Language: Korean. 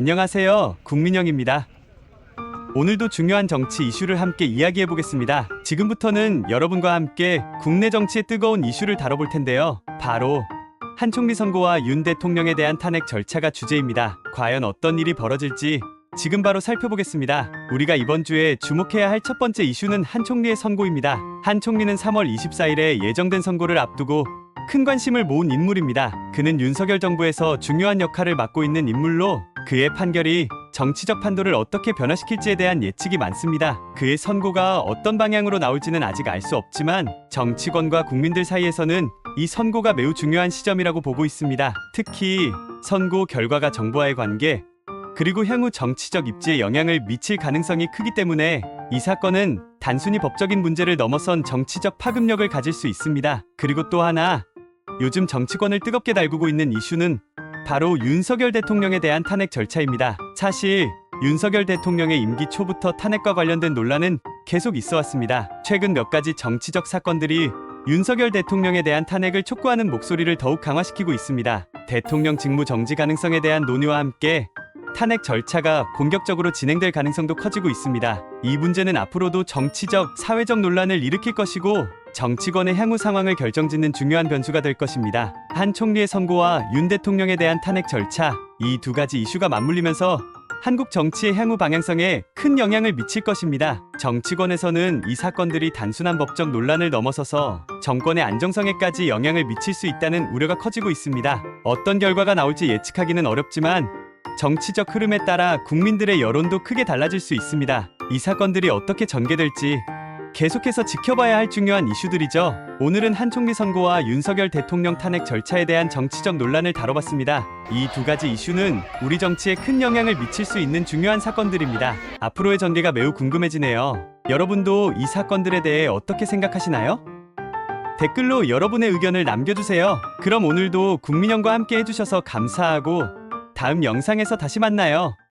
안녕하세요. 국민영입니다. 오늘도 중요한 정치 이슈를 함께 이야기해 보겠습니다. 지금부터는 여러분과 함께 국내 정치의 뜨거운 이슈를 다뤄볼 텐데요. 바로 한 총리 선고와 윤 대통령에 대한 탄핵 절차가 주제입니다. 과연 어떤 일이 벌어질지 지금 바로 살펴보겠습니다. 우리가 이번 주에 주목해야 할 첫 번째 이슈는 한 총리의 선고입니다. 한 총리는 3월 24일에 예정된 선고를 앞두고 큰 관심을 모은 인물입니다. 그는 윤석열 정부에서 중요한 역할을 맡고 있는 인물로 그의 판결이 정치적 판도를 어떻게 변화시킬지에 대한 예측이 많습니다. 그의 선고가 어떤 방향으로 나올지는 아직 알 수 없지만 정치권과 국민들 사이에서는 이 선고가 매우 중요한 시점이라고 보고 있습니다. 특히 선고 결과가 정부와의 관계 그리고 향후 정치적 입지에 영향을 미칠 가능성이 크기 때문에 이 사건은 단순히 법적인 문제를 넘어선 정치적 파급력을 가질 수 있습니다. 그리고 또 하나, 요즘 정치권을 뜨겁게 달구고 있는 이슈는 바로 윤석열 대통령에 대한 탄핵 절차입니다. 사실 윤석열 대통령의 임기 초부터 탄핵과 관련된 논란은 계속 있어 왔습니다. 최근 몇 가지 정치적 사건들이 윤석열 대통령에 대한 탄핵을 촉구하는 목소리를 더욱 강화시키고 있습니다. 대통령 직무 정지 가능성에 대한 논의와 함께 탄핵 절차가 본격적으로 진행될 가능성도 커지고 있습니다. 이 문제는 앞으로도 정치적, 사회적 논란을 일으킬 것이고 정치권의 향후 상황을 결정짓는 중요한 변수가 될 것입니다. 한 총리의 선고와 윤 대통령에 대한 탄핵 절차, 이 두 가지 이슈가 맞물리면서 한국 정치의 향후 방향성에 큰 영향을 미칠 것입니다. 정치권에서는 이 사건들이 단순한 법적 논란을 넘어서서 정권의 안정성에까지 영향을 미칠 수 있다는 우려가 커지고 있습니다. 어떤 결과가 나올지 예측하기는 어렵지만 정치적 흐름에 따라 국민들의 여론도 크게 달라질 수 있습니다. 이 사건들이 어떻게 전개될지 계속해서 지켜봐야 할 중요한 이슈들이죠. 오늘은 한 총리 선고와 윤석열 대통령 탄핵 절차에 대한 정치적 논란을 다뤄봤습니다. 이 두 가지 이슈는 우리 정치에 큰 영향을 미칠 수 있는 중요한 사건들입니다. 앞으로의 전개가 매우 궁금해지네요. 여러분도 이 사건들에 대해 어떻게 생각하시나요? 댓글로 여러분의 의견을 남겨주세요. 그럼 오늘도 국민영과 함께 해주셔서 감사하고 다음 영상에서 다시 만나요.